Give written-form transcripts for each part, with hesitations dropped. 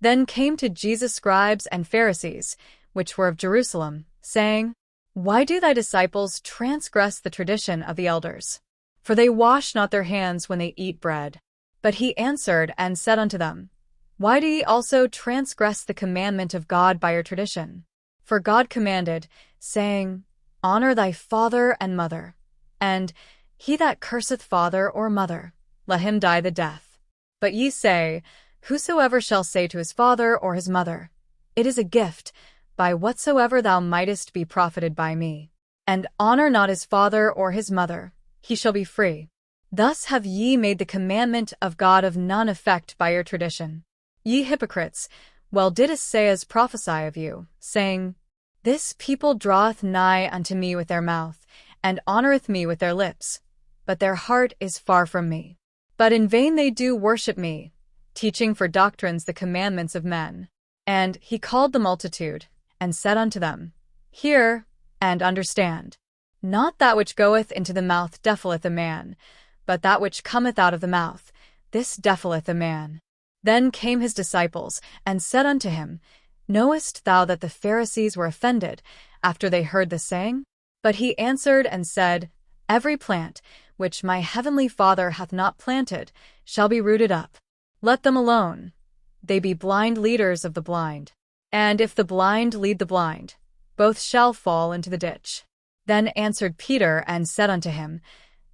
Then came to Jesus scribes and Pharisees, which were of Jerusalem, saying, Why do thy disciples transgress the tradition of the elders? For they wash not their hands when they eat bread. But he answered and said unto them, Why do ye also transgress the commandment of God by your tradition? For God commanded, saying, Honor thy father and mother, and he that curseth father or mother, let him die the death. But ye say, Whosoever shall say to his father or his mother, It is a gift, by whatsoever thou mightest be profited by me, and honor not his father or his mother, he shall be free. Thus have ye made the commandment of God of none effect by your tradition. Ye hypocrites, well did Esaias prophesy of you, saying, This people draweth nigh unto me with their mouth, and honoureth me with their lips, but their heart is far from me. But in vain they do worship me, teaching for doctrines the commandments of men. And he called the multitude, and said unto them, Hear, and understand. Not that which goeth into the mouth defileth a man, but that which cometh out of the mouth, this defileth a man. Then came his disciples, and said unto him, Knowest thou that the Pharisees were offended, after they heard the saying? But he answered and said, Every plant, which my heavenly Father hath not planted, shall be rooted up. Let them alone. They be blind leaders of the blind. And if the blind lead the blind, both shall fall into the ditch. Then answered Peter and said unto him,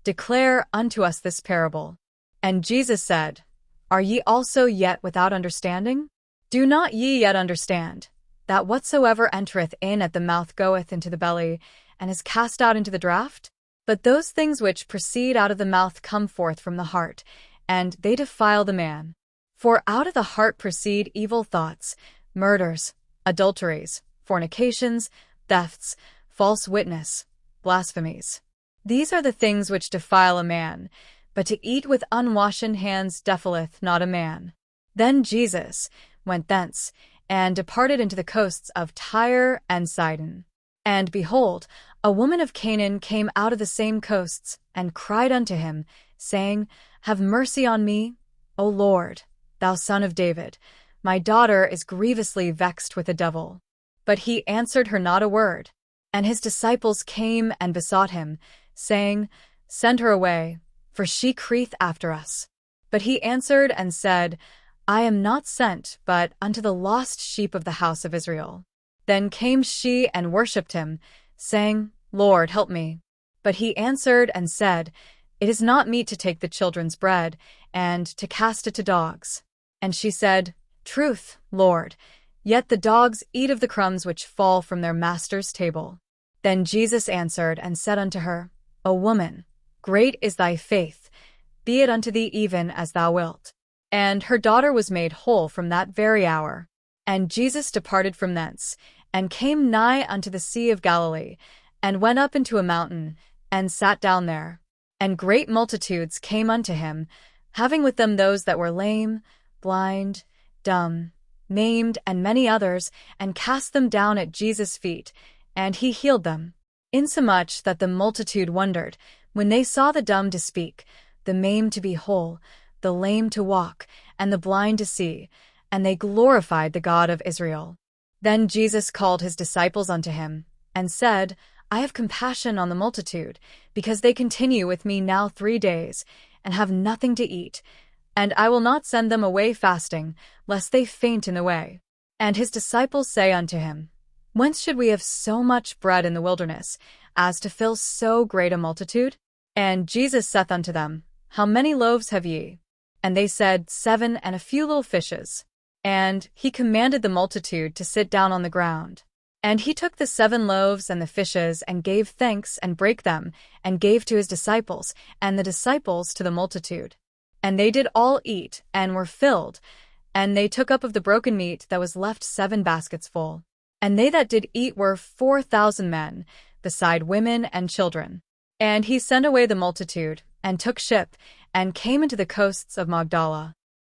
Declare unto us this parable. And Jesus said, Are ye also yet without understanding? Do not ye yet understand, that whatsoever entereth in at the mouth goeth into the belly, and is cast out into the draught? But those things which proceed out of the mouth come forth from the heart, and they defile the man. For out of the heart proceed evil thoughts, murders, adulteries, fornications, thefts, false witness, blasphemies. These are the things which defile a man, but to eat with unwashen hands defileth not a man. Then Jesus went thence, and departed into the coasts of Tyre and Sidon. And behold, a woman of Canaan came out of the same coasts, and cried unto him, saying, Have mercy on me, O Lord, thou Son of David. My daughter is grievously vexed with the devil. But he answered her not a word. And his disciples came and besought him, saying, Send her away, for she crieth after us. But he answered and said, I am not sent but unto the lost sheep of the house of Israel. Then came she and worshipped him, saying, Lord, help me. But he answered and said, It is not meet to take the children's bread, and to cast it to dogs. And she said, Truth, Lord, yet the dogs eat of the crumbs which fall from their master's table. Then Jesus answered and said unto her, O woman, great is thy faith, be it unto thee even as thou wilt. And her daughter was made whole from that very hour. And Jesus departed from thence, and came nigh unto the sea of Galilee, and went up into a mountain, and sat down there. And great multitudes came unto him, having with them those that were lame, blind, dumb, maimed, and many others, and cast them down at Jesus' feet, and he healed them. Insomuch that the multitude wondered, when they saw the dumb to speak, the maimed to be whole, the lame to walk, and the blind to see, and they glorified the God of Israel. Then Jesus called his disciples unto him, and said, I have compassion on the multitude, because they continue with me now 3 days, and have nothing to eat, and I will not send them away fasting, lest they faint in the way. And his disciples say unto him, Whence should we have so much bread in the wilderness, as to fill so great a multitude? And Jesus saith unto them, How many loaves have ye? And they said, 7, and a few little fishes. And he commanded the multitude to sit down on the ground. And he took the 7 loaves and the fishes, and gave thanks, and brake them, and gave to his disciples, and the disciples to the multitude. And they did all eat, and were filled. And they took up of the broken meat that was left 7 baskets full. And they that did eat were 4,000 men, beside women and children. And he sent away the multitude, and took ship, and came into the coasts of Magdala.